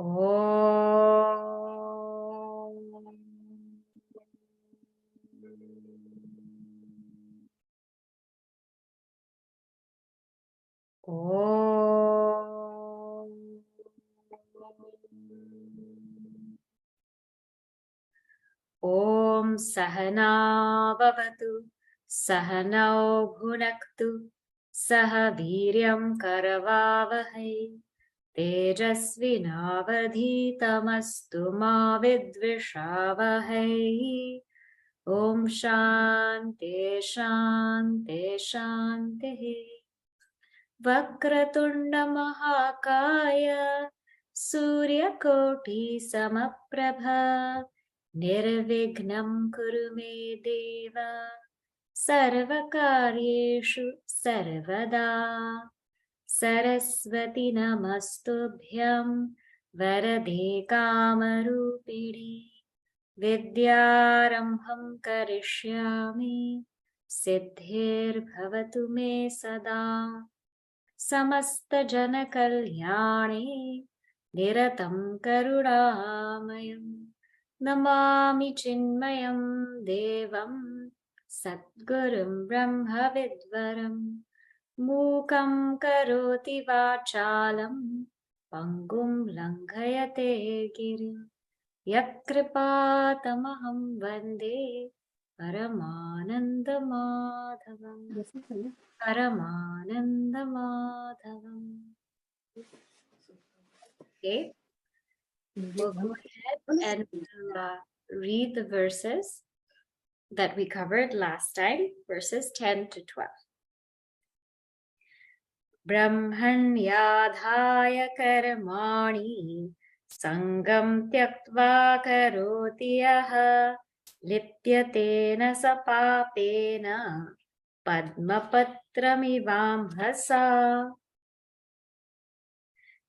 Om. Om. Om Sahana Bhavatu Sahanau Bhunaktu Saha Viryam Karavavahai Tejasvinavadhitamastu ma vidvishavahai. Om Shanti Shanti Shanti. Vakratunda Mahakaya Suryakoti Samaprabha Nirvignam Kuru Me Deva Sarvakaryeshu Sarvada. Saraswati Namastubhyam Varade Kamarupidi Vidyarambham Karishyami Siddhir Bhavatu Me Sada. Samasta Jana Kalyani Niratam Karunamayam Namami Chinmayam Devam Satgurum Brahma Vidvaram Mukam Karoti Vachalam Pangum Langhayate Girim Yakripatamaham Vande Paramananda Madhavam. Paramananda Madhavam. Okay, we'll go ahead and read the verses that we covered last time, verses 10 to 12. Brahmanyadhaya karmani sangam tyaktva karoti yaha lipyatena sapapena padmapatramivambhasa.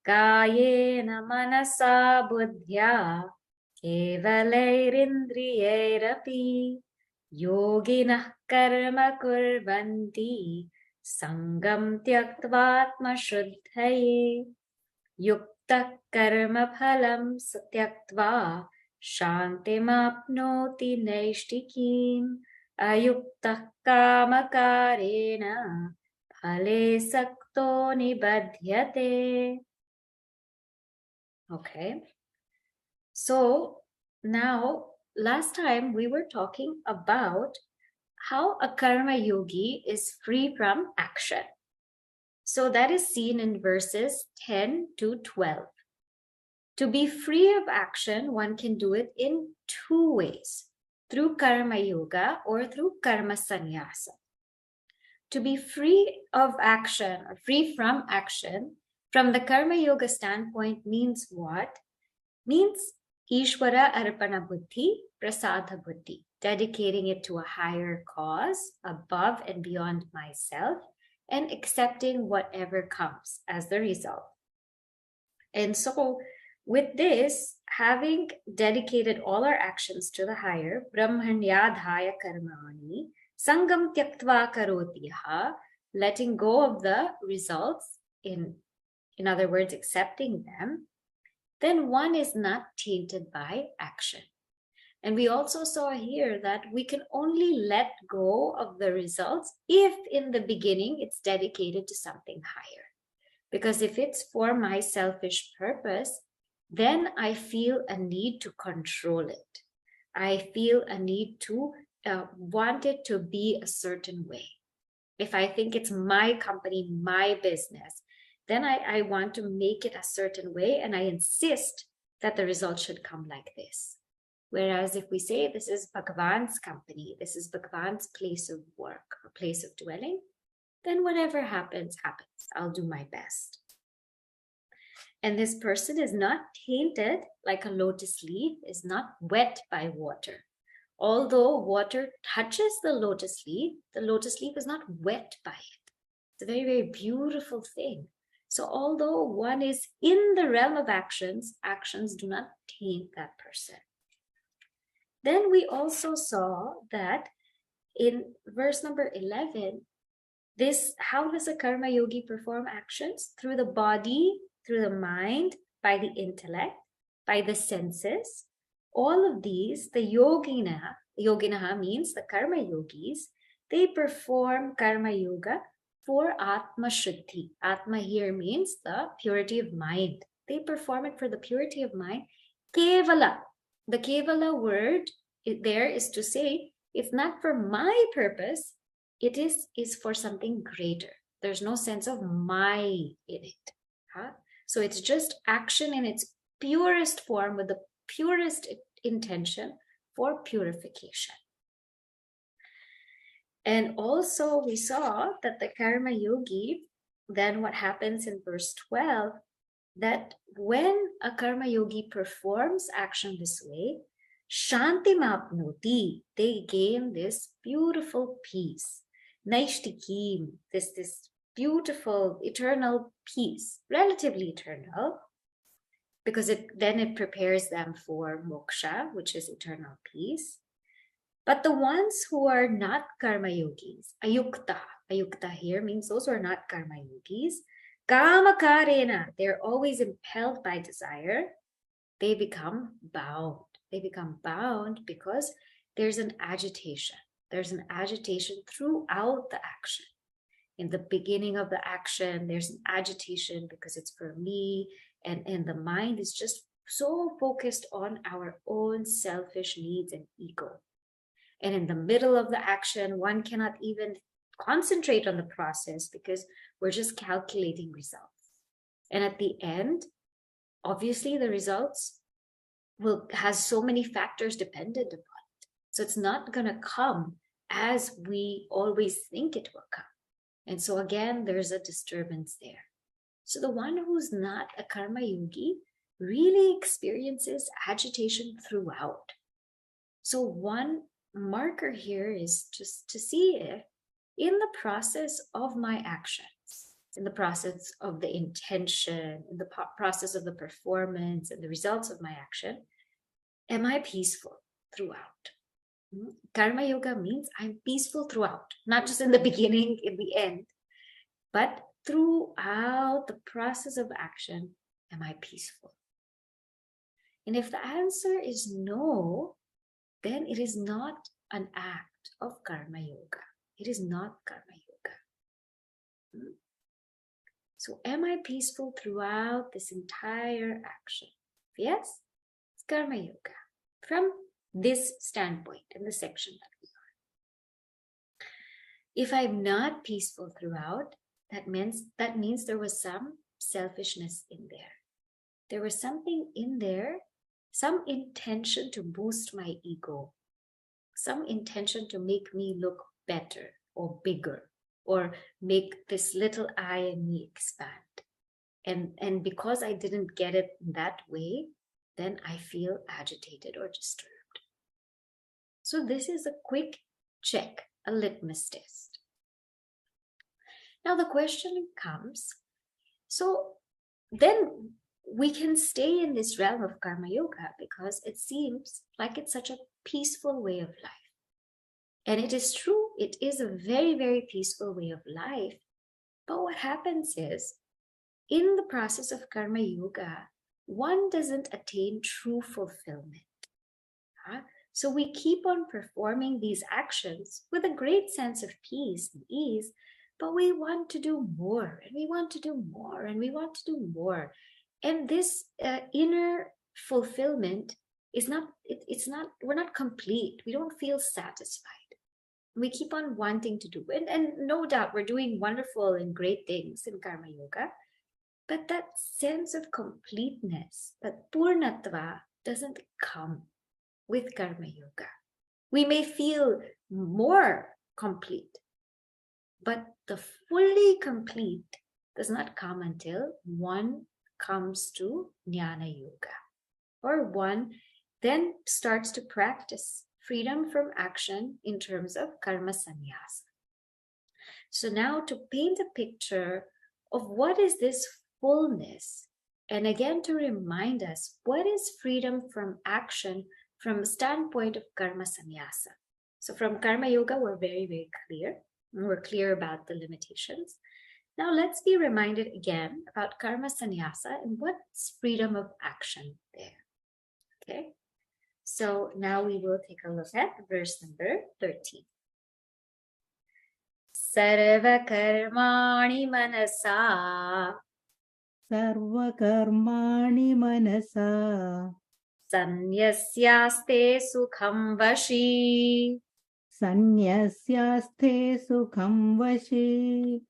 Kayena manasa buddhya kevalairindrayairapi yoginah karma kurvanti sangam tyaktvatma shuddhaye yukta karma phalam satyaktva shantimapnoti naishtikim ayukta kamakarena phale sakto nibadhyate. Okay, so now last time we were talking about how a karma yogi is free from action. So that is seen in verses 10 to 12. To be free of action, one can do it in two ways, through karma yoga or through karma sannyasa. To be free of action or free from action from the karma yoga standpoint means what? Means Ishvara Arpana Buddhi, Prasada Buddhi, dedicating it to a higher cause above and beyond myself and accepting whatever comes as the result. And so with this, having dedicated all our actions to the higher, Brahmanyadhaya karmani, sangam tyaktva karotiha, letting go of the results, in other words, accepting them, then one is not tainted by action. And we also saw here that we can only let go of the results if in the beginning it's dedicated to something higher. Because if it's for my selfish purpose, then I feel a need to control it. I feel a need to want it to be a certain way. If I think it's my company, my business, then I want to make it a certain way and I insist that the result should come like this. Whereas if we say this is Bhagavan's company, this is Bhagavan's place of work or place of dwelling, then whatever happens, happens. I'll do my best. And this person is not tainted like a lotus leaf, is not wet by water. Although water touches the lotus leaf is not wet by it. It's a very, very beautiful thing. So although one is in the realm of actions, actions do not taint that person. Then we also saw that in verse number 11, how does a karma yogi perform actions? Through the body, through the mind, by the intellect, by the senses. All of these, the yoginaha means the karma yogis, they perform karma yoga for Atma Shuddhi. Atma here means the purity of mind. They perform it for the purity of mind. Kevala. The Kevala word there is to say, it's not for my purpose, it is for something greater. There's no sense of my in it. Huh? So it's just action in its purest form with the purest intention for purification. And also we saw that the karma yogi, then what happens in verse 12, that when a karma yogi performs action this way, shanti mapnoti, they gain this beautiful peace. Naishtikim, this beautiful eternal peace, relatively eternal, because then it prepares them for moksha, which is eternal peace. But the ones who are not karma yogis, ayukta here means those who are not karma yogis, kamakarena, they're always impelled by desire, they become bound. They become bound because there's an agitation. There's an agitation throughout the action. In the beginning of the action, there's an agitation because it's for me, and the mind is just so focused on our own selfish needs and ego. And in the middle of the action, one cannot even concentrate on the process because we're just calculating results. And at the end, obviously the results has so many factors dependent upon it. So it's not going to come as we always think it will come. And so again, there's a disturbance there. So the one who's not a karma yogi really experiences agitation throughout. So one marker here is just to see if in the process of my actions, in the process of the intention, in the process of the performance and the results of my action, am I peaceful throughout? Karma yoga means I'm peaceful throughout, not just in the beginning, in the end, but throughout the process of action, am I peaceful? And if the answer is no, then it is not an act of karma yoga. It is not karma yoga. So am I peaceful throughout this entire action? Yes, it's karma yoga from this standpoint in the section that we are. If I'm not peaceful throughout, that means there was some selfishness in there. There was something in there, some intention to boost my ego, some intention to make me look better or bigger, or make this little I in me expand. And because I didn't get it that way, then I feel agitated or disturbed. So this is a quick check, a litmus test. Now the question comes, so then we can stay in this realm of karma yoga because it seems like it's such a peaceful way of life. And it is true, it is a very, very peaceful way of life. But what happens is, in the process of karma yoga, one doesn't attain true fulfillment. So we keep on performing these actions with a great sense of peace and ease, but we want to do more, and we want to do more, and we want to do more. And this inner fulfillment is not, we're not complete. We don't feel satisfied. We keep on wanting to do it. And no doubt we're doing wonderful and great things in karma yoga, but that sense of completeness, that purnatva, doesn't come with karma yoga. We may feel more complete, but the fully complete does not come until one comes to jnana yoga, or one then starts to practice freedom from action in terms of karma sannyasa. So now to paint a picture of what is this fullness, and again to remind us what is freedom from action from a standpoint of karma sannyasa. So from karma yoga, we're very, very clear. We're clear about the limitations. Now let's be reminded again about karma sannyasa and what's freedom of action there. Okay, so now we will take a look at verse number 13. Sarva karmani manasa Sarvakarmani manasa sanyasyaste sukham vashi Sanyasyaste sukham vashi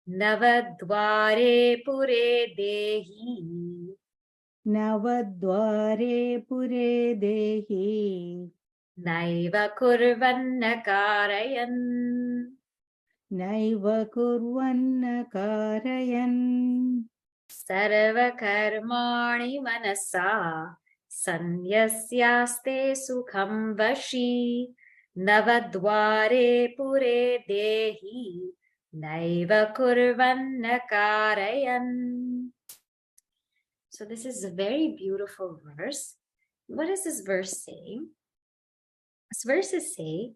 navadvare pure dehi Navadvare pure dehi naiva kurvanna karayan Naiva kurvanna karayan sarva karmani manasa sanyasyaste sukham vashi navadvare pure dehi naiva kurvanna karayan. So this is a very beautiful verse. What is this verse saying? This verse is saying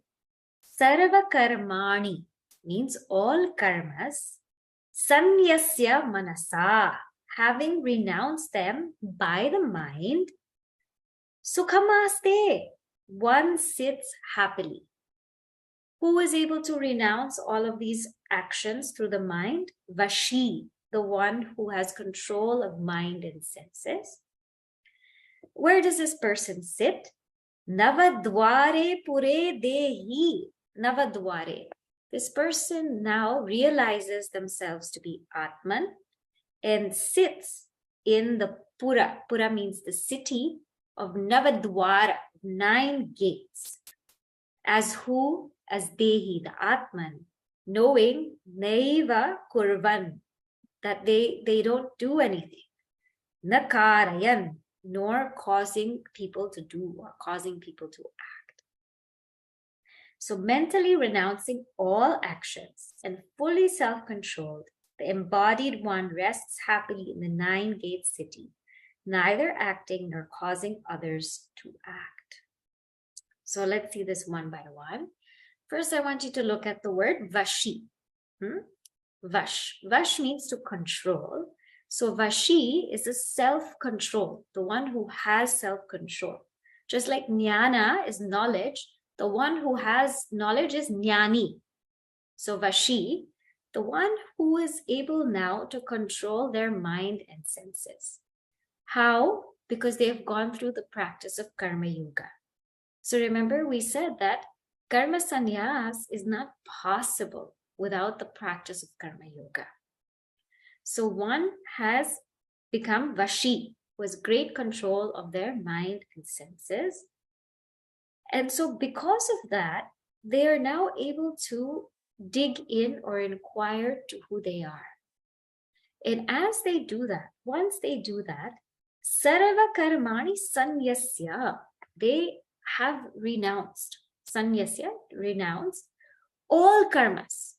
sarva karmani means all karmas sanyasya manasa, having renounced them by the mind, sukhamaste, one sits happily. Who is able to renounce all of these actions through the mind? Vashi, the one who has control of mind and senses. Where does this person sit? Navadvare pure dehi. Navadvare. This person now realizes themselves to be Atman and sits in the Pura. Pura means the city of Navadvara, 9 gates. As who? As Dehi, the Atman, knowing Naiva Kurvan, that they don't do anything. Nakarayan, nor causing people to do or causing people to act. So mentally renouncing all actions and fully self-controlled, the embodied one rests happily in the 9-gate city, neither acting nor causing others to act. So let's see this one by one. First, I want you to look at the word vashi. Vash. Vash means to control. So vashi is a self-control, the one who has self-control. Just like jnana is knowledge, the one who has knowledge is jnani. So vashi, the one who is able now to control their mind and senses. How? Because they have gone through the practice of karma yoga. So remember, we said that karma sannyas is not possible without the practice of karma yoga. So one has become vashi, who has great control of their mind and senses. And so because of that, they are now able to dig in or inquire to who they are. And as they do that, once they do that, sarva karmani sanyasya, they have renounced, sanyasya, renounced all karmas,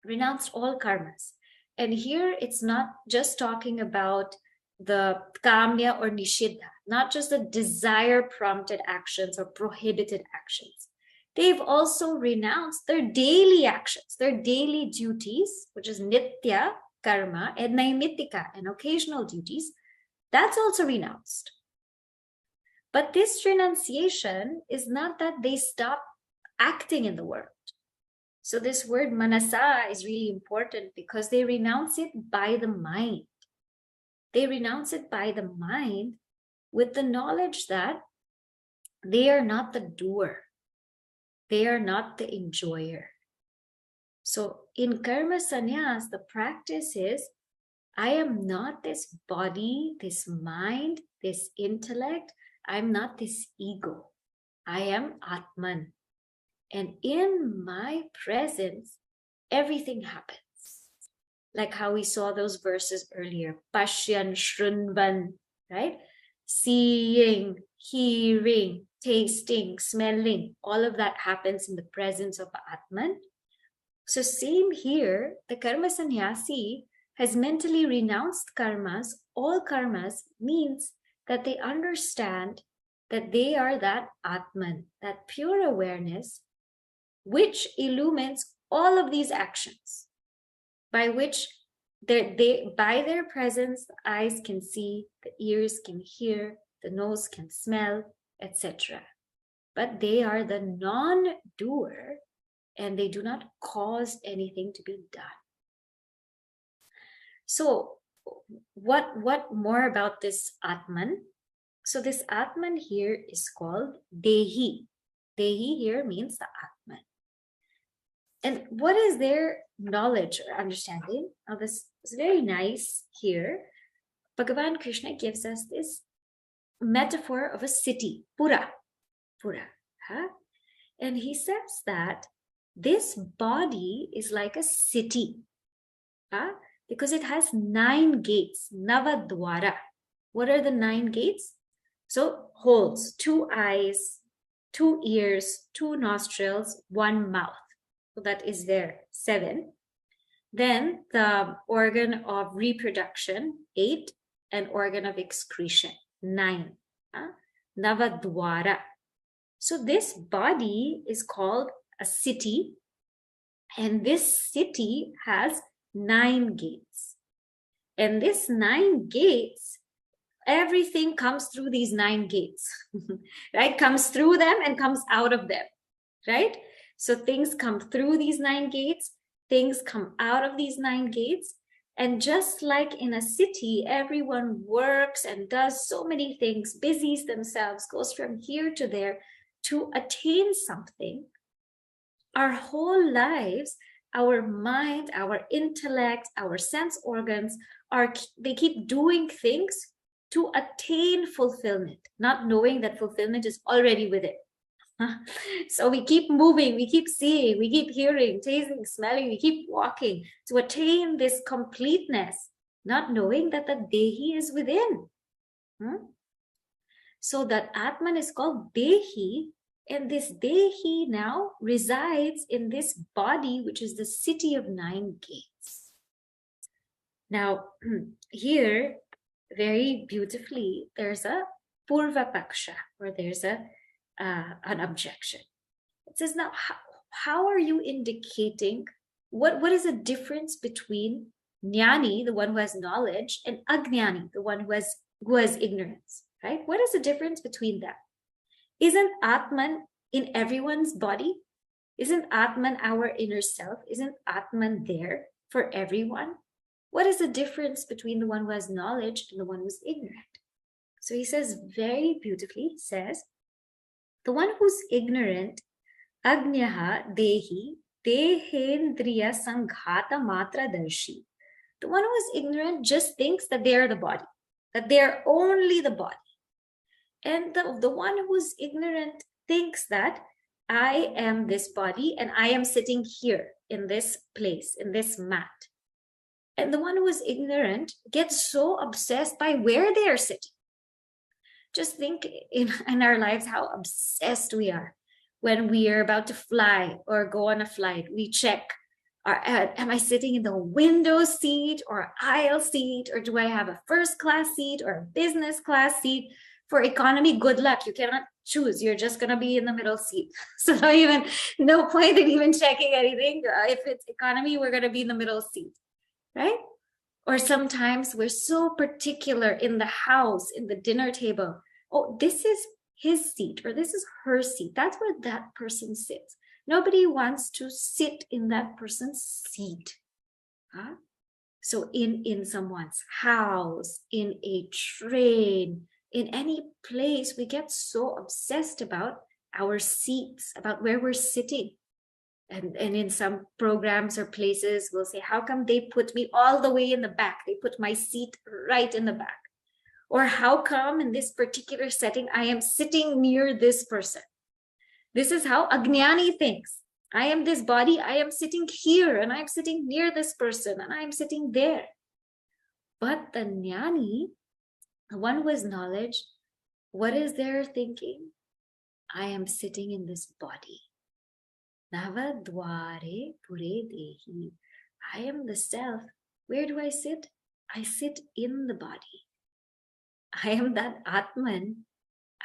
renounced all karmas. And here it's not just talking about the kamya or nishiddha, not just the desire prompted actions or prohibited actions. They've also renounced their daily actions, their daily duties, which is nitya karma and naimittika and occasional duties. That's also renounced. But this renunciation is not that they stop acting in the world. So this word manasa is really important because they renounce it by the mind. They renounce it by the mind with the knowledge that they are not the doer. They are not the enjoyer. So in karma sannyas, the practice is, I am not this body, this mind, this intellect. I'm not this ego. I am Atman. And in my presence, everything happens. Like how we saw those verses earlier. Pashyan, shrunvan, right? Seeing, hearing, tasting, smelling. All of that happens in the presence of Atman. So same here, the karma sannyasi has mentally renounced karmas. All karmas means that they understand that they are that Atman, that pure awareness, which illumines all of these actions. by which they by their presence, the eyes can see, the ears can hear, the nose can smell, etc. But they are the non-doer, and they do not cause anything to be done. So what more about this Atman? So this Atman here is called Dehi. Dehi here means the Atman. And what is their knowledge or understanding? Now this is very nice here. Bhagavan Krishna gives us this metaphor of a city, Pura. Huh? And he says that this body is like a city, huh? Because it has 9 gates, Navadwara. What are the 9 gates? So holes, 2 eyes, 2 ears, 2 nostrils, 1 mouth. So that is there, 7. Then the organ of reproduction, 8, and organ of excretion, 9. Huh? Navadwara. So this body is called a city, and this city has 9 gates. And this 9 gates, everything comes through these 9 gates, right? Comes through them and comes out of them, right? So things come through these 9 gates, things come out of these 9 gates. And just like in a city, everyone works and does so many things, busies themselves, goes from here to there to attain something. Our whole lives, our mind, our intellect, our sense organs, they keep doing things to attain fulfillment, not knowing that fulfillment is already within. So we keep moving, we keep seeing, we keep hearing, tasting, smelling, we keep walking to attain this completeness, not knowing that the Dehi is within. So that Atman is called Dehi, and this Dehi now resides in this body, which is the city of 9 gates. Now, here, very beautifully, there's a Purva Paksha, or there's an objection. It says, now, how are you indicating, what is the difference between Jnani, the one who has knowledge, and Ajnani, the one who has ignorance, right? What is the difference between them? Isn't Atman in everyone's body? Isn't Atman our inner self? Isn't Atman there for everyone? What is the difference between the one who has knowledge and the one who's ignorant? So he says very beautifully, he says, the one who's ignorant, Agnyaha Dehi Dehendriya Sanghata Matra Darshi. The one who is ignorant just thinks that they are the body, that they are only the body. And the one who is ignorant thinks that I am this body and I am sitting here in this place, in this mat. And the one who is ignorant gets so obsessed by where they are sitting. Just think in our lives how obsessed we are. When we are about to fly or go on a flight, we check, am I sitting in the window seat or aisle seat, or do I have a first class seat or a business class seat? For economy, good luck. You cannot choose. You're just going to be in the middle seat. So no point in even checking anything. If it's economy, we're going to be in the middle seat, right? Or sometimes we're so particular in the house, in the dinner table. Oh, this is his seat or this is her seat. That's where that person sits. Nobody wants to sit in that person's seat. Huh? So in someone's house, in a train, in any place, we get so obsessed about our seats, about where we're sitting. And in some programs or places, we'll say, how come they put me all the way in the back? They put my seat right in the back. Or how come in this particular setting, I am sitting near this person? This is how Ajnani thinks. I am this body, I am sitting here, and I'm sitting near this person, and I'm sitting there. But the Jnani, the one who has knowledge, what is their thinking? I am sitting in this body. Navadware pure dehi. I am the self. Where do I sit? I sit in the body. I am that Atman.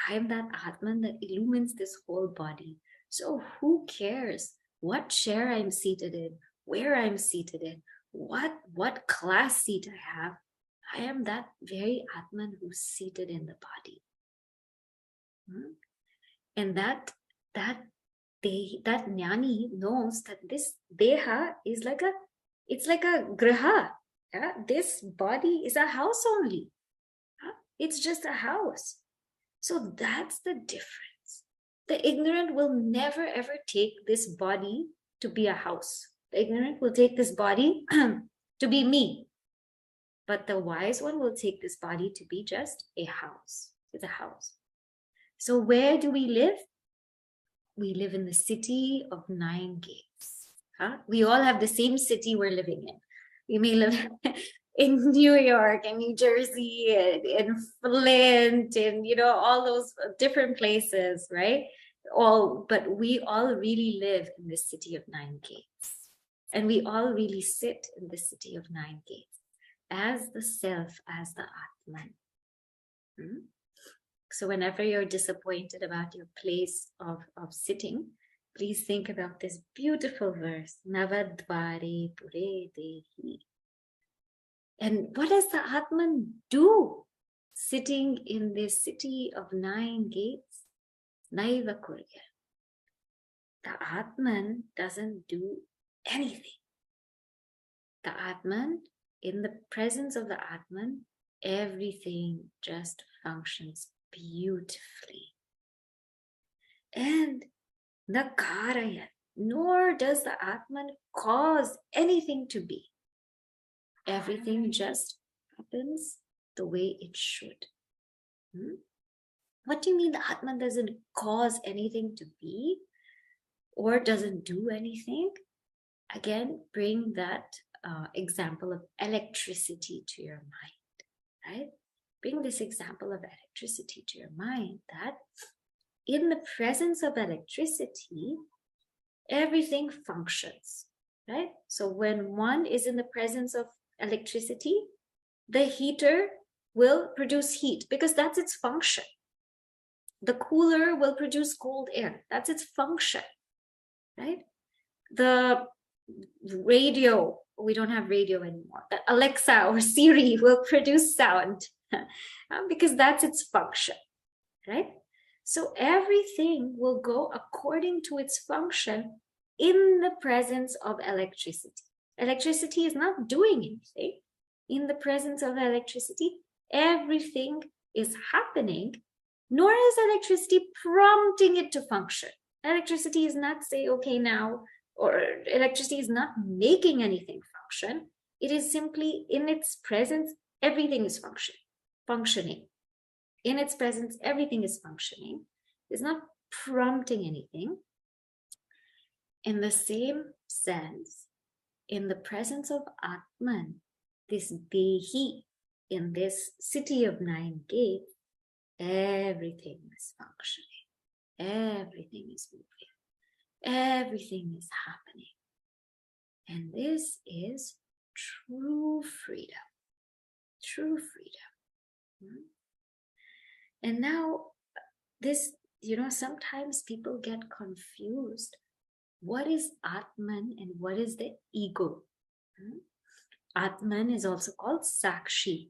I am that Atman that illumines this whole body. So who cares what chair I'm seated in, where I'm seated in, what class seat I have. I am that very Atman who's seated in the body. And that jnani knows that this deha is like a graha. Yeah? This body is a house only. It's just a house. So that's the difference. The ignorant will never ever take this body to be a house. The ignorant will take this body to be me. But the wise one will take this body to be just a house. It's a house. So where do we live? We live in the city of 9 gates. We all have the same city we're living in. We may live in New York and New Jersey and in Flint and all those different places, right? But we all really live in the city of 9 gates. And we all really sit in the city of 9 gates as the self, as the Atman. So whenever you're disappointed about your place of sitting, please think about this beautiful verse, Navadvare Pure Dehi. And what does the Atman do sitting in this city of 9 gates? Naiva Kurya. The Atman doesn't do anything. The Atman, in the presence of the Atman, everything just functions beautifully. And Nakaraya, nor does the Atman cause anything to be. Everything just happens the way it should. What do you mean the Atman doesn't cause anything to be or doesn't do anything? Again, bring that example of electricity to your mind, right? Bring this example of electricity to your mind, that in the presence of electricity, everything functions, right? So when one is in the presence of electricity, the heater will produce heat because that's its function. The cooler will produce cold air. That's its function, right? The radio, we don't have radio anymore. The Alexa or Siri will produce sound because that's its function, right? So everything will go according to its function in the presence of electricity. Electricity is not doing anything. In the presence of electricity, everything is happening, nor is electricity prompting it to function. Electricity is not saying, okay, now, or electricity is not making anything function. It is simply in its presence, everything is functioning. In its presence, everything is functioning. It's not prompting anything. In the same sense, in the presence of Atman, this Dehi, in this city of 9 gates, everything is functioning. Everything is moving. Everything is happening. And this is true freedom. True freedom. And now this, sometimes people get confused. What is Atman and what is the ego? Atman is also called Sakshi,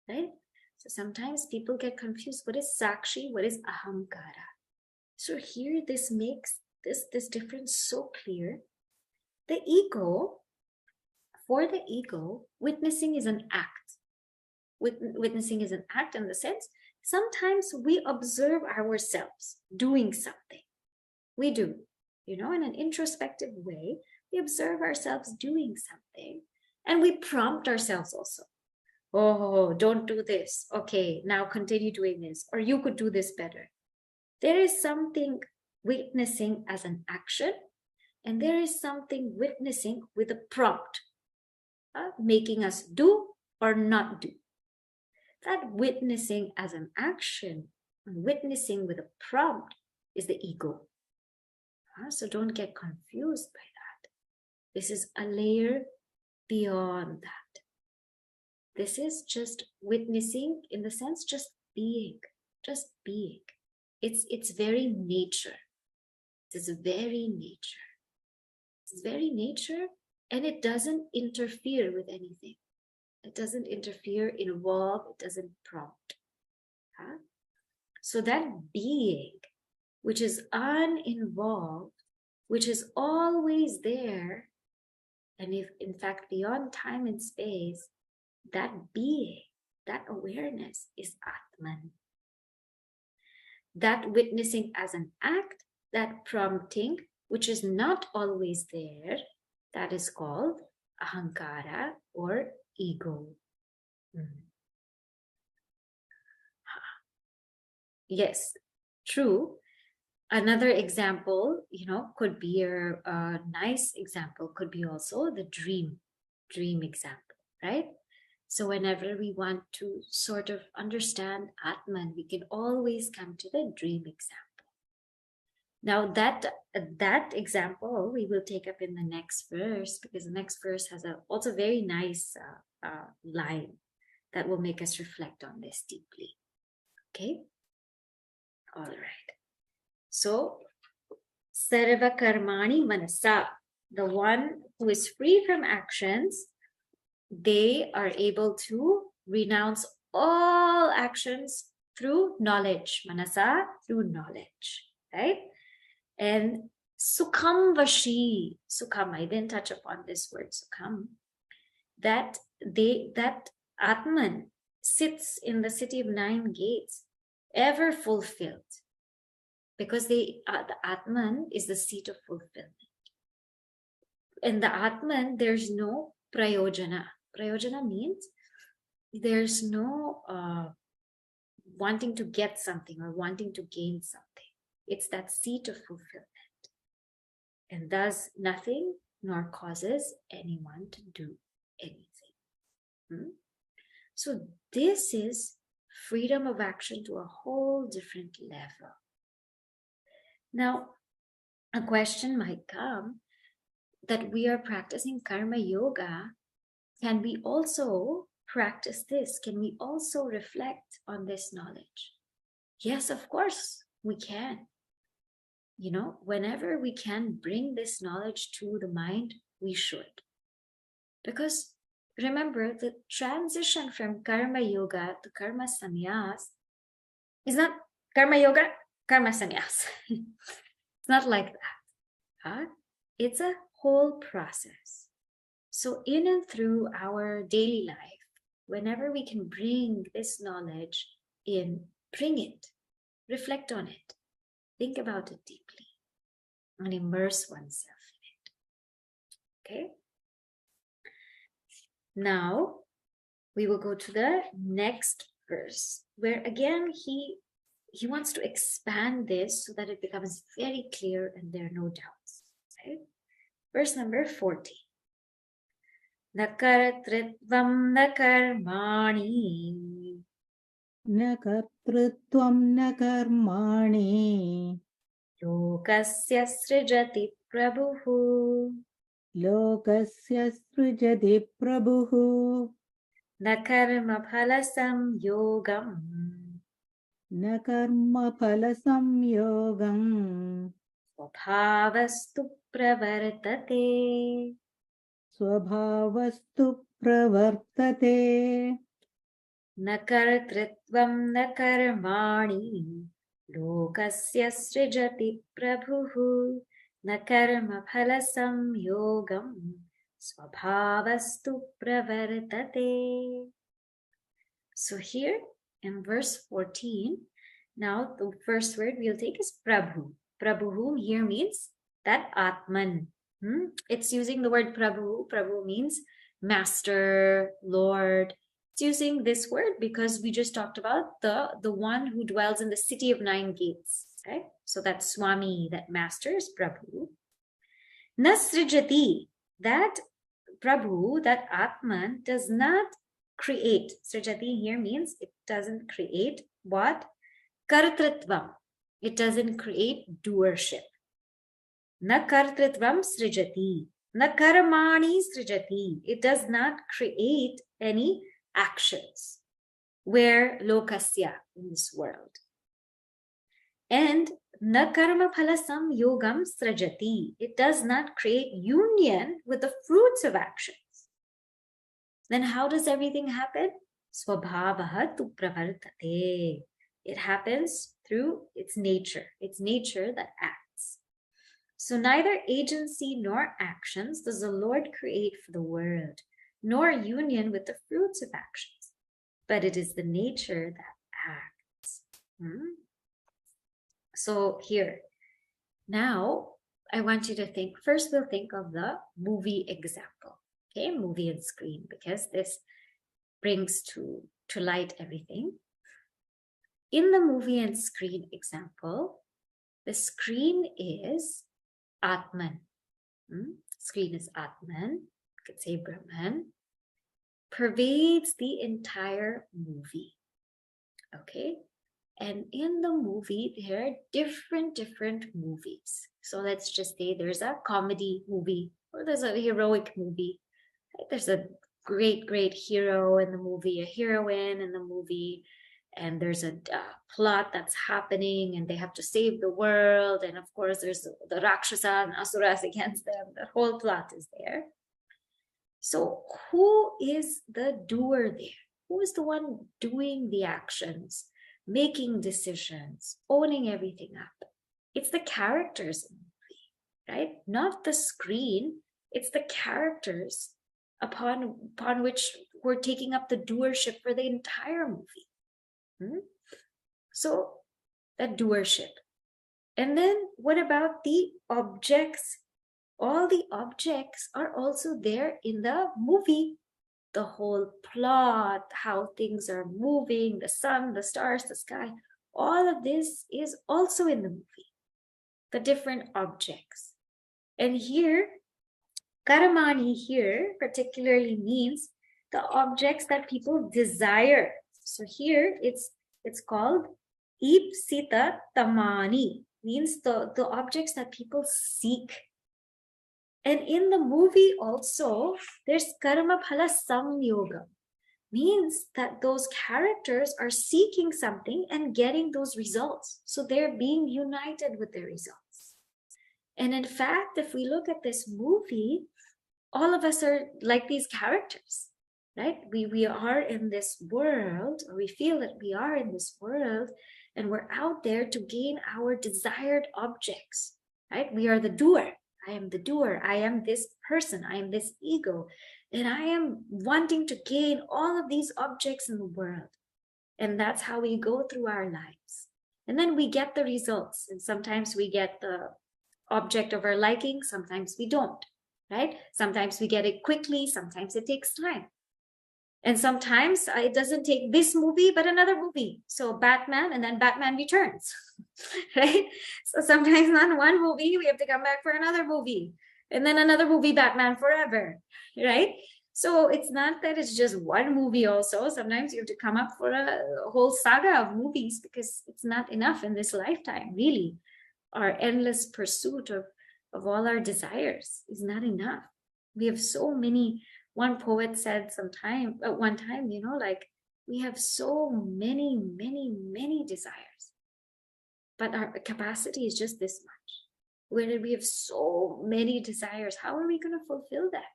right? So sometimes people get confused. What is Sakshi? What is Ahamkara? So here this makes this difference so clear. The ego, for the ego, witnessing is an act. Witnessing is an act in the sense, sometimes we observe ourselves doing something. We do, in an introspective way, we observe ourselves doing something and we prompt ourselves also. Oh, don't do this. Okay, now continue doing this. Or you could do this better. There is something witnessing as an action, and there is something witnessing with a prompt, making us do or not do. That witnessing as an action and witnessing with a prompt is the ego. So don't get confused by that. This is a layer beyond that. This is just witnessing in the sense just being. It's very nature. It's very nature. It's very nature, and it doesn't interfere with anything. It doesn't interfere, involve, it doesn't prompt. Huh? So that being, which is uninvolved, which is always there, and if in fact beyond time and space, that being, that awareness is Atman. That witnessing as an act, that prompting, which is not always there, that is called ahankara or ego. Yes, true. Another example, could be a nice example, could be also the dream example, right? So whenever we want to sort of understand Atman, we can always come to the dream example. Now that example we will take up in the next verse, because the next verse has a also very nice line that will make us reflect on this deeply. Okay? All right. So, sarva karmani manasa, the one who is free from actions, they are able to renounce all actions through knowledge. Manasa, through knowledge, right? And sukham vashi, sukham, I didn't touch upon this word sukham, that Atman sits in the city of 9 gates, ever fulfilled. Because the Atman is the seat of fulfillment. In the Atman, there's no prayojana. Prayojana means there's no wanting to get something or wanting to gain something. It's that seat of fulfillment. And does nothing nor causes anyone to do anything. So this is freedom of action to a whole different level. Now, a question might come that we are practicing karma yoga. Can we also practice this? Can we also reflect on this knowledge? Yes, of course, we can. Whenever we can bring this knowledge to the mind, we should. Because remember, the transition from karma yoga to karma sannyas is not karma yoga, karma sannyas. It's not like that. It's a whole process. So in and through our daily life, whenever we can bring this knowledge in, bring it, reflect on it, think about it deeply, and immerse oneself in it. Okay? Now, we will go to the next verse, where again he wants to expand this so that it becomes very clear and there are no doubts. Right? Verse number 40. Nakartritvam nakarmani. Nakartritvam nakarmani. Lokasya srijati prabhuhu. Lokasya srijati prabhuhu. Nakarma phalasam yogam. Nakarma phalasam yogam. Svabhavastu pravartate. Swabhavastu pravartate. Nakartritvam nakarmani. Lokasya srijati prabhuhu. Nakarma phalasam yogam. Svabhavastu pravartate. So here in verse 14, now the first word we'll take is Prabhu. Prabhu here means that Atman. It's using the word Prabhu. Prabhu means master, Lord. It's using this word because we just talked about the one who dwells in the city of 9 gates. Okay? So that Swami, that master is Prabhu. Nasrijati, that Prabhu, that Atman does not create. Srijati here means it doesn't create what? Kartritvam. It doesn't create doership. Na kartritvam srijati. Na karmani srijati. It does not create any actions. Where lokasya, in this world. And na karma phala samyogam srajati. It does not create union with the fruits of actions. Then how does everything happen? Swabhavaha tu pravartate. It happens through its nature. It's nature that acts. So neither agency nor actions does the Lord create for the world, nor union with the fruits of actions, but it is the nature that acts. So here, now I want you to think, first we'll think of the movie example, okay, movie and screen, because this brings to light everything. In the movie and screen example, the screen is Atman. Screen is Atman, you could say Brahman, pervades the entire movie. Okay? And in the movie, there are different movies. So let's just say there's a comedy movie, or there's a heroic movie. Right? There's a great hero in the movie, a heroine in the movie, and there's a plot that's happening, and they have to save the world. And of course, there's the Rakshasa and Asuras against them. The whole plot is there. So who is the doer there? Who is the one doing the actions, making decisions, owning everything up? It's the characters in the movie, right? Not the screen. It's the characters upon which we're taking up the doership for the entire movie. So that doership. And then what about the objects? All the objects are also there in the movie. The whole plot, how things are moving, the sun, the stars, the sky, all of this is also in the movie. The different objects. And here, karamani here particularly means the objects that people desire. So here it's called ipsita tamani, means the objects that people seek. And in the movie also, there's karma phala samyoga, means that those characters are seeking something and getting those results. So they're being united with the results. And in fact, if we look at this movie, all of us are like these characters, right? We are in this world, or we feel that we are in this world, and we're out there to gain our desired objects, right? We are the doer. I am the doer. I am this person. I am this ego. And I am wanting to gain all of these objects in the world. And that's how we go through our lives. And then we get the results. And sometimes we get the object of our liking. Sometimes we don't, right? Sometimes we get it quickly. Sometimes it takes time. And sometimes it doesn't take this movie, but another movie. So Batman, and then Batman Returns, right? So sometimes not one movie, we have to come back for another movie. And then another movie, Batman Forever, right? So it's not that it's just one movie also. Sometimes you have to come up for a whole saga of movies, because it's not enough in this lifetime, really. Our endless pursuit of all our desires is not enough. We have so many. One poet said one time, like, we have so many desires, but our capacity is just this much. When we have so many desires, how are we going to fulfill that?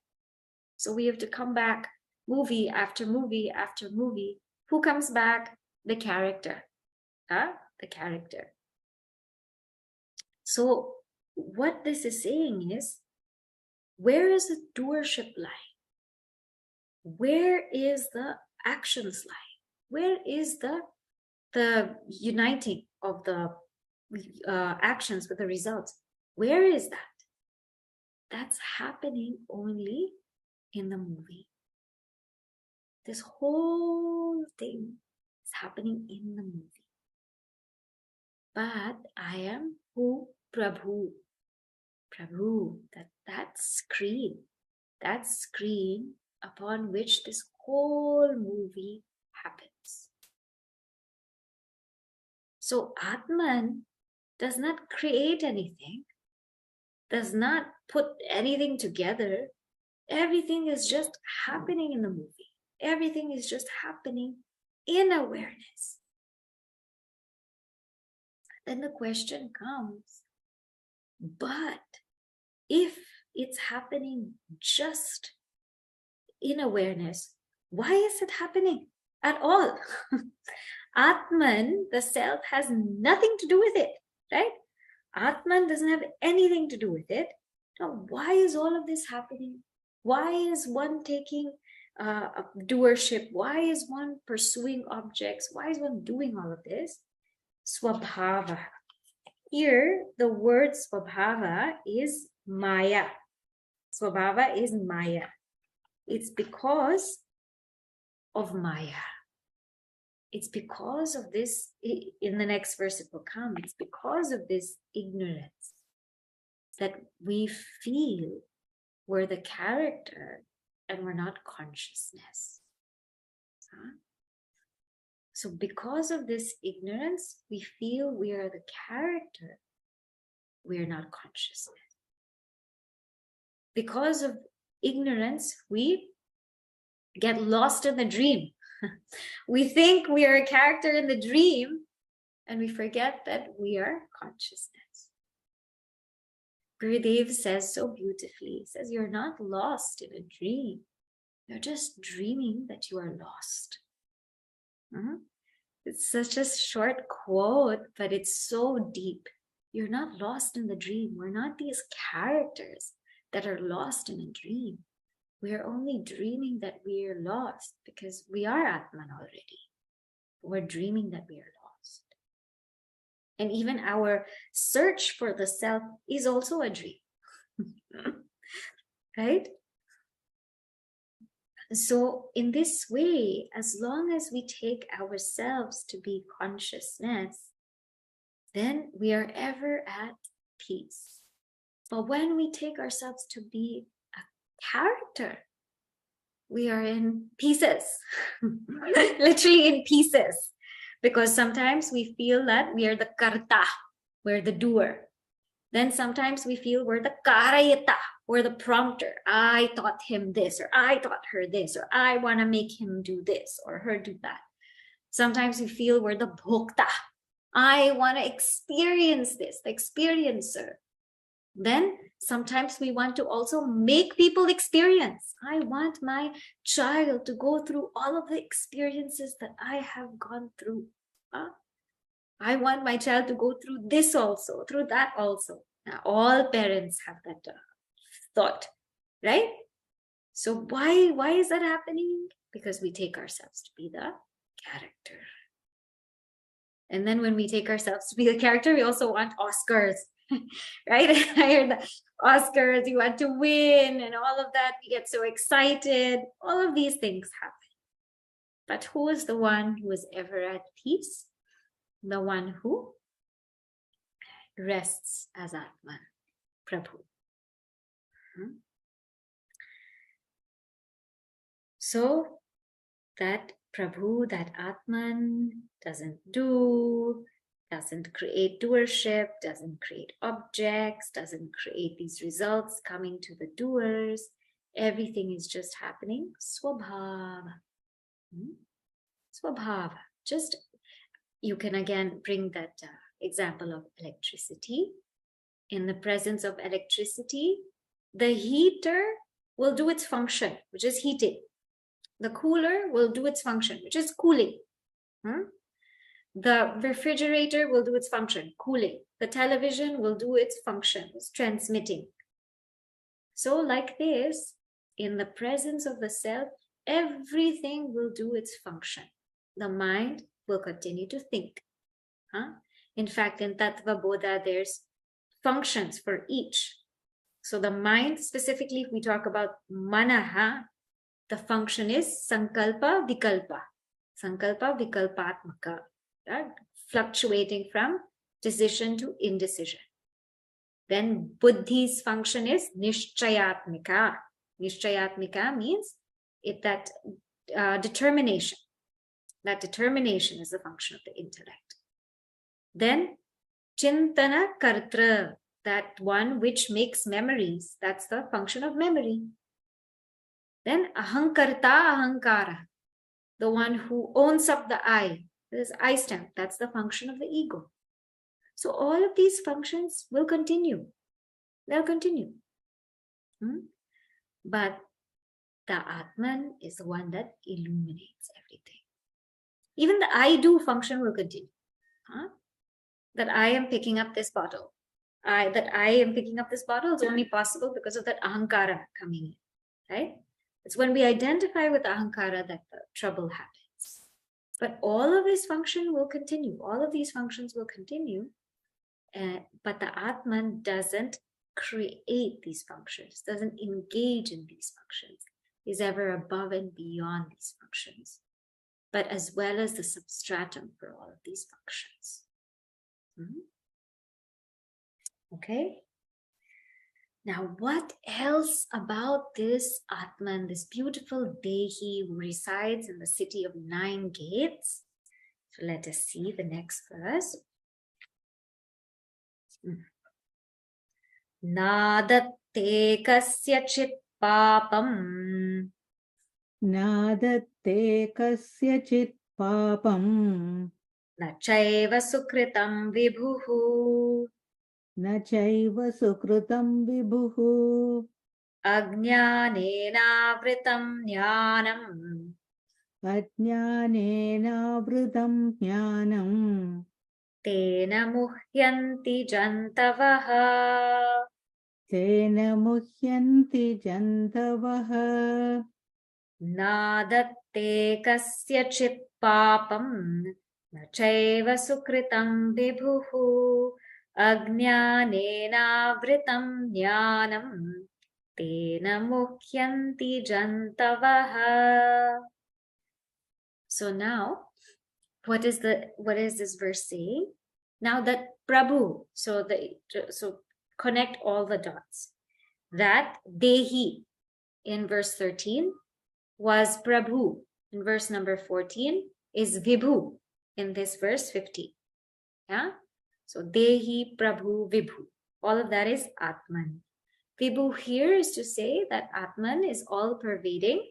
So we have to come back movie after movie after movie. Who comes back? The character. The character. So what this is saying is, where is the doership lie? Where is the actions lie? Where is the uniting of the actions with the results? Where is that? That's happening only in the movie. This whole thing is happening in the movie. But I am who? Prabhu. Prabhu, that screen upon which this whole movie happens. So Atman does not create anything, does not put anything together. Everything is just happening in the movie. Everything is just happening in awareness. then the question comes, but if it's happening just in awareness, why is it happening at all? Atman, the self, has nothing to do with it, right? Atman doesn't have anything to do with it. Now, why is all of this happening? Why is one taking doership? Why is one pursuing objects? Why is one doing all of this? Swabhava. Here, the word swabhava is maya. Swabhava is maya. It's because of maya. It's because of this, in the next verse it will come, it's because of this ignorance that we feel we're the character and we're not consciousness. So because of this ignorance, we feel we are the character, we are not consciousness. Because of ignorance, we get lost in the dream. We think we are a character in the dream, and we forget that we are consciousness. Gurudev says so beautifully, he says, you're not lost in a dream. You're just dreaming that you are lost. It's such a short quote, but it's so deep. You're not lost in the dream. We're not these characters that are lost in a dream. We are only dreaming that we are lost because we are Atman already. We're dreaming that we are lost. And even our search for the self is also a dream. Right? So in this way, as long as we take ourselves to be consciousness, then we are ever at peace. But when we take ourselves to be a character, we are in pieces, literally in pieces, because sometimes we feel that we are the karta, we're the doer. Then sometimes we feel we're the karayata, we're the prompter. I taught him this, or I taught her this, or I want to make him do this or her do that. Sometimes we feel we're the bhokta. I want to experience this, the experiencer. Then sometimes we want to also make people experience. I want my child to go through all of the experiences that I have gone through. I want my child to go through this also, through that also. Now, all parents have that thought, right? So why is that happening? Because we take ourselves to be the character. And then when we take ourselves to be the character, we also want Oscars. Right? I heard the Oscars, you want to win and all of that. We get so excited. All of these things happen. But who is the one who is ever at peace? The one who rests as Atman, Prabhu. So that Prabhu, that Atman doesn't create doership, doesn't create objects, doesn't create these results coming to the doers. Everything is just happening. Swabhava. Swabhava. Just, you can again bring that example of electricity. In the presence of electricity, the heater will do its function, which is heating. The cooler will do its function, which is cooling. The refrigerator will do its function, cooling. The television will do its function, it's transmitting. So like this, in the presence of the self, everything will do its function. The mind will continue to think. In fact, in Tattva Bodha, there's functions for each. So the mind, specifically, if we talk about manaha, the function is sankalpa vikalpa. Sankalpa vikalpatmaka. Fluctuating from decision to indecision. Then buddhi's function is nishchayatmika. Nishchayatmika means that determination. That determination is the function of the intellect. Then chintana kartra, that one which makes memories, that's the function of memory. Then ahankarta ahankara, the one who owns up the I. This I stamp, that's the function of the ego. So all of these functions will continue. They'll continue. But the Atman is the one that illuminates everything. Even the I do function will continue. That I am picking up this bottle. That I am picking up this bottle is only possible because of that ahankara coming in, right? It's when we identify with ahankara that the trouble happens. But all of this function will continue. All of these functions will continue. But the Atman doesn't create these functions, doesn't engage in these functions, is ever above and beyond these functions, but as well as the substratum for all of these functions. Okay. Now, what else about this Atman, this beautiful Dehi who resides in the city of 9 gates? So let us see the next verse. Nadatte kasyachit papam. Nadatte kasyachit papam. Na chaiva sukritam vibhuhu. Na chaiva sukritam vibhuhu. Ajnanena vritam jnanam. Ajnanena vritam jnanam. Tena muhyanti jantavaha. Tena muhyanti jantavaha. Nadatte kasyachit papam. Na chaiva sukritam vibhuhu. Ajnanena vritam jnanam. Tena muhyanti jantavaha. So now, what is this verse saying? Now that Prabhu, so connect all the dots. That Dehi in verse 13 was Prabhu in verse number 14 is Vibhu in this verse 15. Yeah? So Dehi, Prabhu, Vibhu. All of that is Atman. Vibhu here is to say that Atman is all pervading,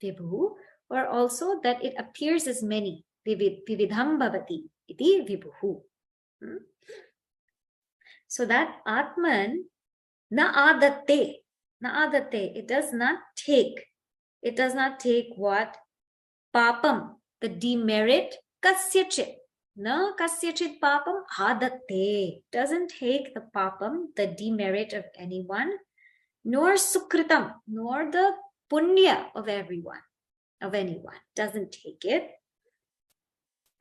Vibhu, or also that it appears as many. Vividham bhavati iti vibhuhu. So that Atman na adatte, it does not take what? Papam, the demerit, kasyachit. Na kasyachit papam adatte. Doesn't take the papam, the demerit of anyone, nor sukritam, nor the punya of anyone. Doesn't take it.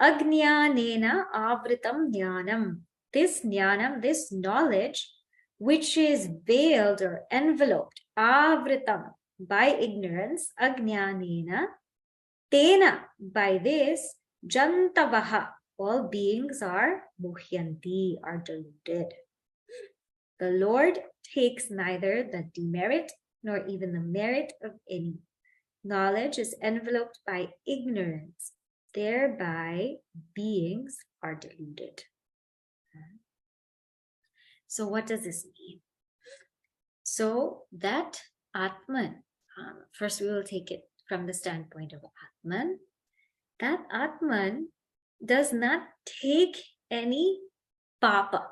Ajnanena avritam jnanam. This jnanam, this knowledge, which is veiled or enveloped, avritam, by ignorance, ajnanena, tena, by this, jantavaha, all beings are muhyanti, are deluded. The Lord takes neither the demerit nor even the merit of any. Knowledge is enveloped by ignorance. Thereby, beings are deluded. So what does this mean? So that Atman, first we will take it from the standpoint of Atman. That Atman does not take any papa.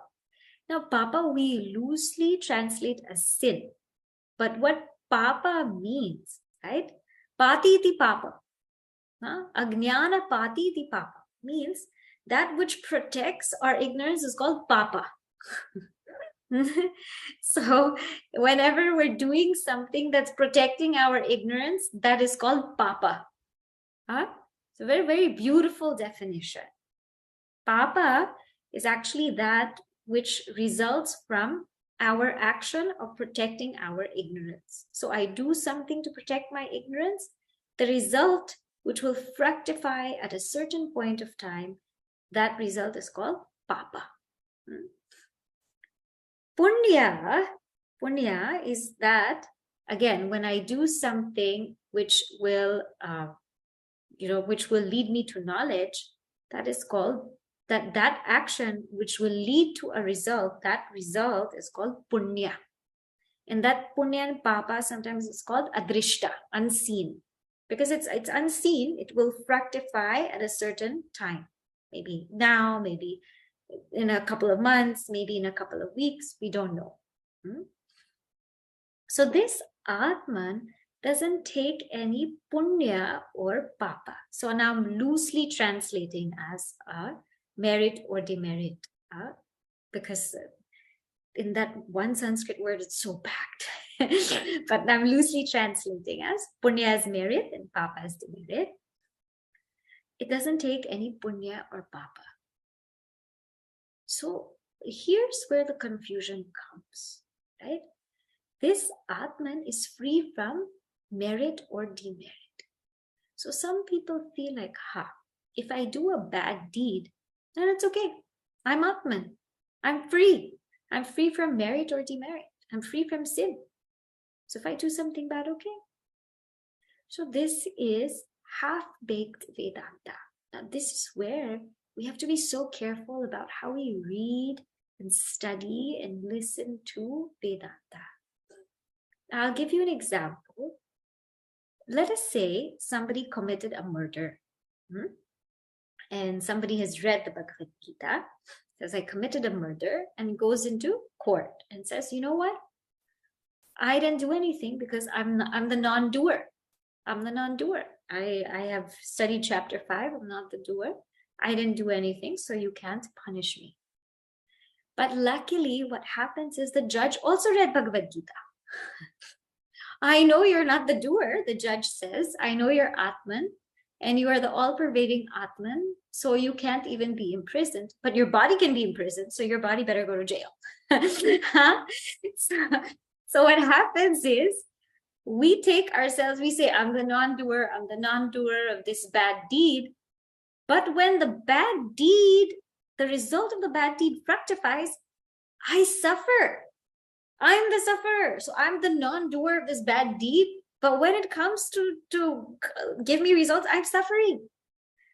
Now, papa we loosely translate as sin. But what papa means, right? Pati iti papa. Ajnana pati iti papa means that which protects our ignorance is called papa. So whenever we're doing something that's protecting our ignorance, that is called papa. So very, very beautiful definition. Papa is actually that which results from our action of protecting our ignorance. So I do something to protect my ignorance. The result, which will fructify at a certain point of time, that result is called papa. Punya is that, again, when I do something which will, which will lead me to knowledge, that is called, that action which will lead to a result, that result is called punya. And that punya and papa sometimes is called adrishta, unseen. Because it's unseen, it will fructify at a certain time. Maybe now, maybe in a couple of months, maybe in a couple of weeks, we don't know. So this Atman doesn't take any punya or papa. So now I'm loosely translating as merit or demerit, because in that one Sanskrit word, it's so packed. But I'm loosely translating as punya as merit and papa as demerit. It doesn't take any punya or papa. So here's where the confusion comes, right? This Atman is free from merit or demerit. So some people feel like, if I do a bad deed, then it's okay. I'm Atman. I'm free. I'm free from merit or demerit. I'm free from sin. So if I do something bad, okay. So this is half-baked Vedanta. Now this is where we have to be so careful about how we read and study and listen to Vedanta. I'll give you an example. Let us say somebody committed a murder, and somebody has read the Bhagavad Gita, says, I committed a murder, and goes into court and says, you know what? I didn't do anything because I'm the non-doer. I'm the non-doer. I have studied chapter 5. I'm not the doer. I didn't do anything, so you can't punish me. But luckily, what happens is the judge also read Bhagavad Gita. I know you're not the doer, the judge says. I know you're Atman, and you are the all-pervading Atman, so you can't even be imprisoned. But your body can be imprisoned, so your body better go to jail. So what happens is, we take ourselves, we say, I'm the non-doer of this bad deed. But when the bad deed, the result of the bad deed fructifies, I suffer. I'm the sufferer. So I'm the non-doer of this bad deed. But when it comes to give me results, I'm suffering.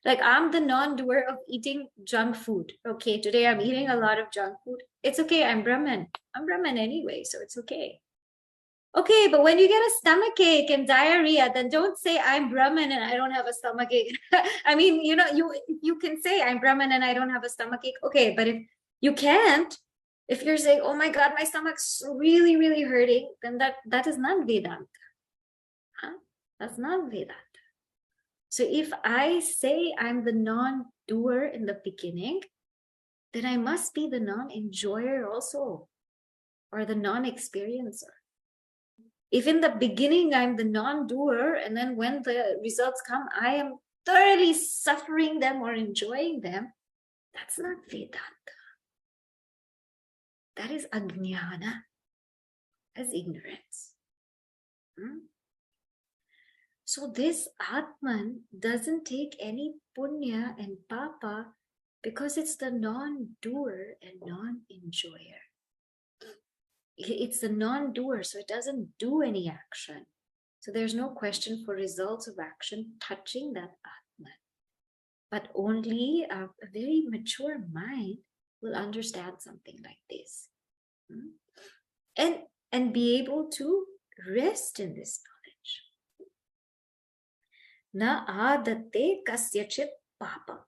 Like I'm the non-doer of eating junk food. Okay, today I'm eating a lot of junk food. It's okay, I'm Brahman. I'm Brahman anyway, so it's okay. Okay, but when you get a stomach ache and diarrhea, then don't say I'm Brahman and I don't have a stomach ache. I mean, you can say I'm Brahman and I don't have a stomach ache. Okay, but if you can't, if you're saying, oh my God, my stomach's really, really hurting, then that is not Vedanta. That's not Vedanta. So if I say I'm the non-doer in the beginning, then I must be the non-enjoyer also, or the non-experiencer. If in the beginning I'm the non-doer, and then when the results come, I am thoroughly suffering them or enjoying them, that's not Vedanta. That is ajnana, as ignorance. So this Atman doesn't take any punya and papa because it's the non-doer and non-enjoyer. It's the non-doer, so it doesn't do any action. So there's no question for results of action touching that Atman. But only a very mature mind will understand something like this. And be able to rest in this knowledge. Na adate kasyachit papam.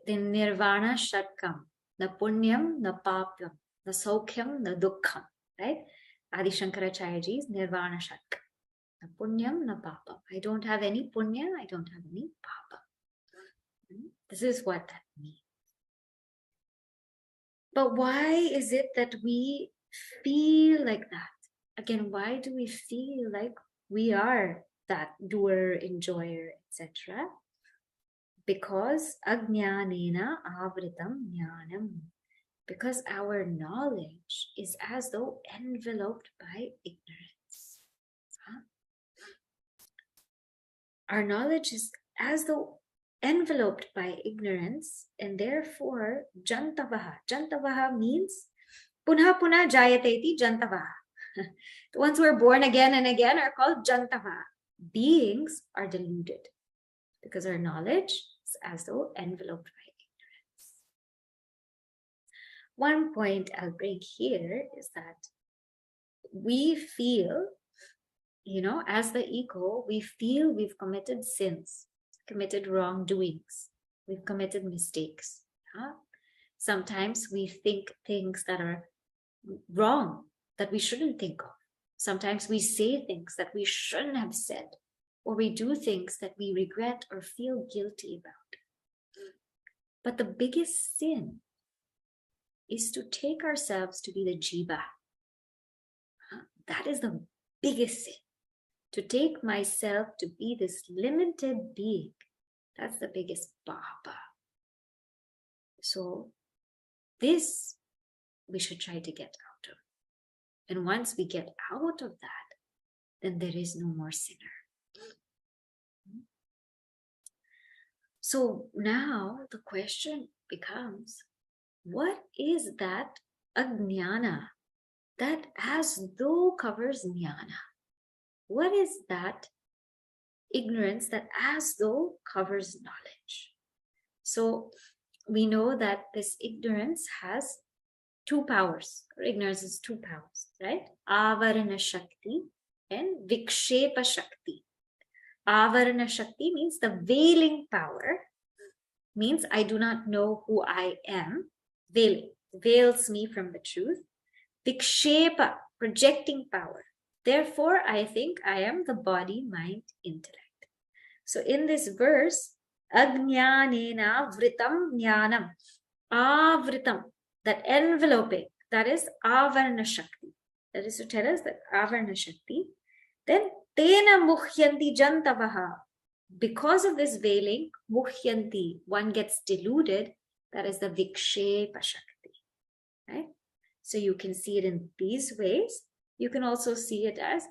Then nirvana shatkam. Na punyam, na papam. Na saukhyam, na dukkham. Right? Adi Shankaracharyaji's Nirvana Shatkam. Na punyam, na papam. I don't have any punya, I don't have any papa. This is what that means. But why is it that we feel like that? Again, why do we feel like we are that doer, enjoyer, etc.? Because ajnanena avritam jnanam. Because our knowledge is as though enveloped by ignorance. Our knowledge is as though enveloped by ignorance, and therefore jantavaha. Jantavaha means punha punha jayate iti jantavaha. The ones who are born again and again are called jantavaha. Beings are deluded because our knowledge is as though enveloped by ignorance. One point I'll bring here is that we feel, as the ego, we feel we've committed sins, committed wrongdoings, we've committed mistakes. Sometimes we think things that are wrong, that we shouldn't think of. Sometimes we say things that we shouldn't have said, or we do things that we regret or feel guilty about. But the biggest sin is to take ourselves to be the jiva. That is the biggest sin. To take myself to be this limited being, that's the biggest papa. So this we should try to get out of. And once we get out of that, then there is no more sinner. So now the question becomes, what is that ajnana that as though covers jnana? What is that ignorance that as though covers knowledge? So we know that this ignorance has two powers. Ignorance is two powers, right? Avarana Shakti and Vikshepa Shakti. Avarana Shakti means the veiling power, means I do not know who I am. Veiling, veils me from the truth. Vikshepa, projecting power. Therefore, I think I am the body, mind, intellect. So in this verse, Ajnanena vritam jnanam. Avritam, that enveloping, that is Avarana Shakti. That is to tell us that Avarana Shakti. Then Tena muhyanti jantavaha. Because of this veiling, muhyanti, one gets deluded. That is the Vikshepa Shakti. Right? So you can see it in these ways. You can also see it as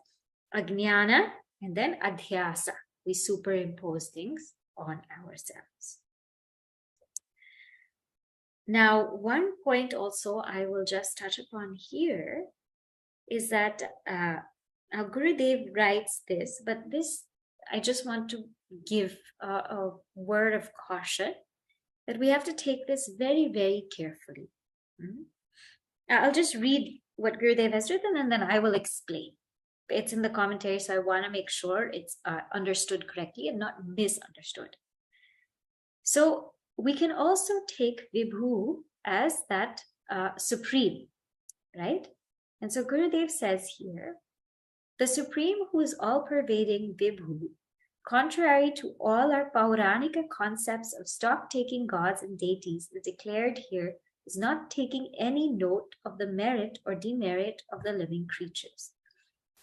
Ajnana and then Adhyasa. We superimpose things on ourselves. Now, one point also I will just touch upon here is that now Gurudev writes this, but this I just want to give a word of caution that we have to take this very, very carefully. I'll just read what Gurudev has written and then I will explain. It's in the commentary, so I want to make sure it's understood correctly and not misunderstood. So we can also take Vibhu as that supreme, right? And so Gurudev says here, the supreme who is all-pervading Vibhu, contrary to all our Pauranika concepts of stock-taking gods and deities, is declared here is not taking any note of the merit or demerit of the living creatures.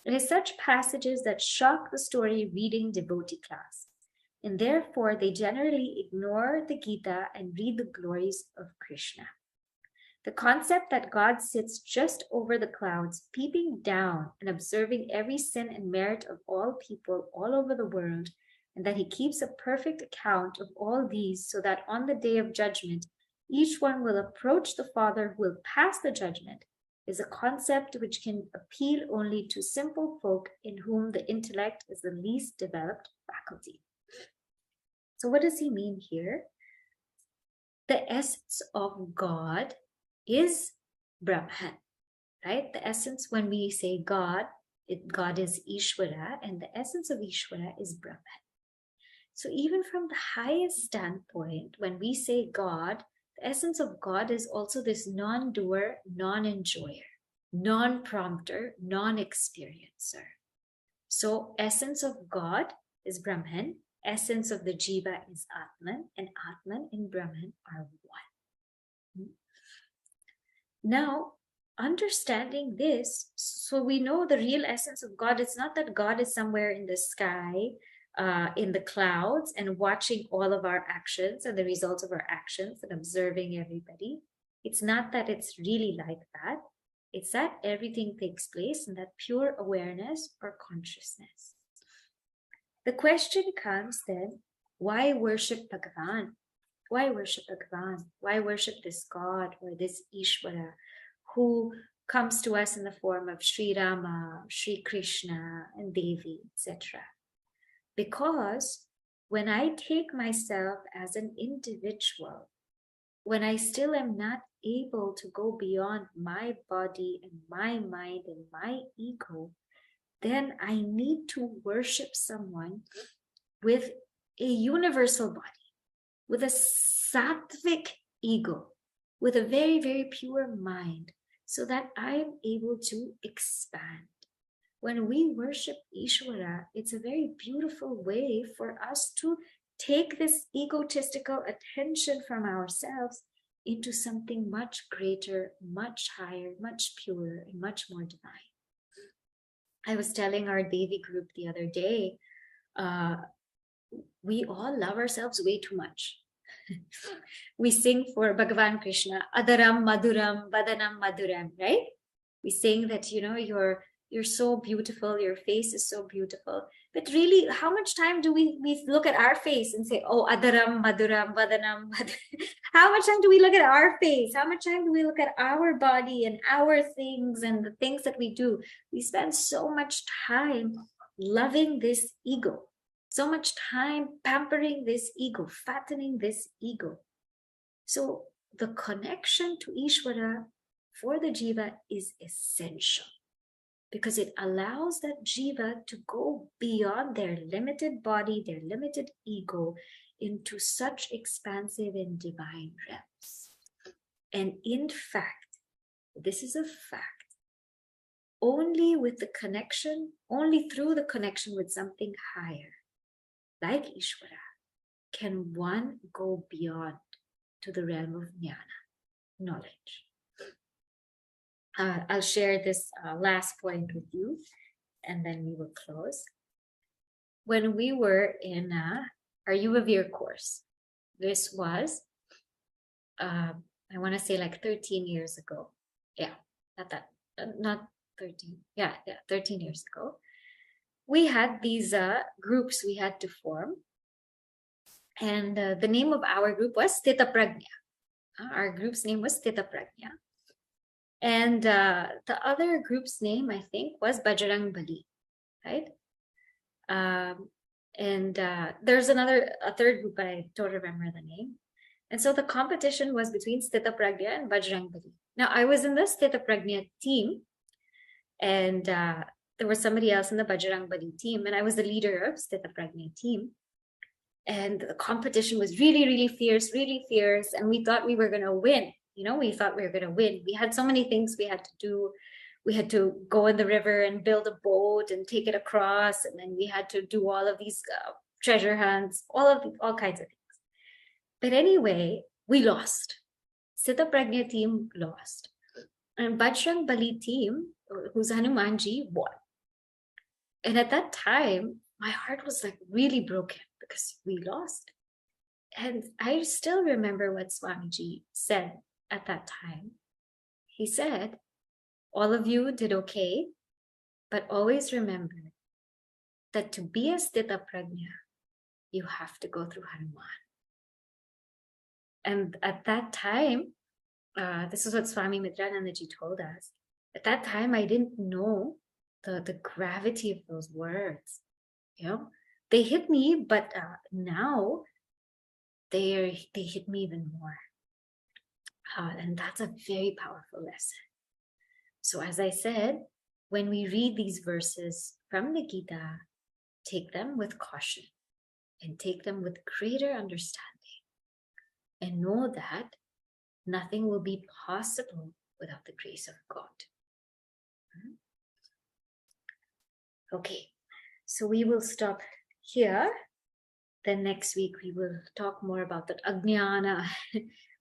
It is such passages that shock the story-reading devotee class, and therefore they generally ignore the Gita and read the glories of Krishna. The concept that God sits just over the clouds, peeping down and observing every sin and merit of all people all over the world, and that he keeps a perfect account of all these so that on the day of judgment, each one will approach the Father who will pass the judgment, is a concept which can appeal only to simple folk in whom the intellect is the least developed faculty. So what does he mean here? The essence of God is Brahman, right? The essence, when we say God, God is Ishvara, and the essence of Ishvara is Brahman. So even from the highest standpoint, when we say God, the essence of God is also this non-doer, non-enjoyer, non-prompter, non-experiencer. So essence of God is Brahman, essence of the Jiva is Atman, and Atman and Brahman are one. Now, understanding this, so we know the real essence of God. It's not that God is somewhere in the sky, in the clouds, and watching all of our actions and the results of our actions and observing everybody. It's not that it's really like that. It's that everything takes place in that pure awareness or consciousness. The question comes then, why worship Bhagavan? Why worship Bhagavan? Why worship this God or this Ishvara who comes to us in the form of Sri Rama, Sri Krishna, and Devi, etc.? Because when I take myself as an individual, when I still am not able to go beyond my body and my mind and my ego, then I need to worship someone with a universal body, with a sattvic ego, with a very, very pure mind, so that I am able to expand. When we worship Ishvara, it's a very beautiful way for us to take this egotistical attention from ourselves into something much greater, much higher, much purer, and much more divine. I was telling our Devi group the other day, we all love ourselves way too much. We sing for Bhagavan Krishna, Adaram Maduram, Vadanam Maduram, right? We sing that, you're so beautiful, your face is so beautiful. But really, how much time do we look at our face and say, oh, Adaram Maduram, Vadanam Maduram? How much time do we look at our face? How much time do we look at our body and our things and the things that we do? We spend so much time loving this ego, so much time pampering this ego, fattening this ego. So the connection to Ishvara for the jiva is essential, because it allows that jiva to go beyond their limited body, their limited ego, into such expansive and divine realms. And in fact, this is a fact, only through the connection with something higher, like Ishvara, can one go beyond to the realm of jnana, knowledge. I'll share this last point with you, and then we will close. When we were in our Yuvavir course, this was, I want to say like 13 years ago. Yeah, not 13. Yeah, 13 years ago. We had these groups we had to form. And the name of our group was Sthita Prajna. Our group's name was Sthita Prajna. And the other group's name, I think, was Bajrang Bali, right? And there's a third group, but I don't remember the name. And so the competition was between Sthita Prajna and Bajrang Bali. Now, I was in the Sthita Prajna team, and there was somebody else in the Bajrang Bali team, and I was the leader of Sthita Prajna team. And the competition was really, really fierce, and we thought we were going to win. We thought we were going to win. We had so many things we had to do. We had to go in the river and build a boat and take it across, and then we had to do all of these treasure hunts, all kinds of things. But anyway, we lost. Sthita Prajna team lost, and Bajrang Bali team, who's Hanumanji, won. And at that time, my heart was like really broken because we lost. And I still remember what Swamiji said at that time. He said, all of you did okay, but always remember that to be a Sthita Prajna, you have to go through Hanuman. And at that time, this is what Swami Mitranandaji told us. At that time, I didn't know the gravity of those words. They hit me, but now they hit me even more. And that's a very powerful lesson. So as I said, when we read these verses from the Gita, take them with caution and take them with greater understanding, and know that nothing will be possible without the grace of God. Okay, so we will stop here. Then next week we will talk more about that ajnana.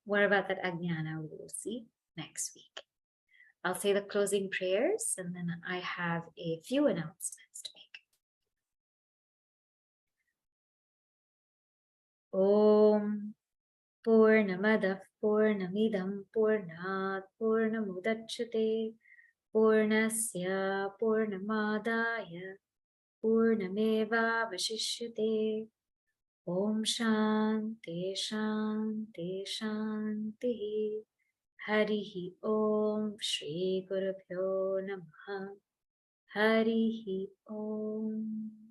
More about that ajnana we will see next week. I'll say the closing prayers, and then I have a few announcements to make. Om Purnamadav Purnamidam Purnat Purnamudachyate Purnasya Purnamadaya Purnameva Vashishyate. Om Shanti Shanti Shanti. Harihi Om Shri Gurubhyo Namaha. Harihi Om.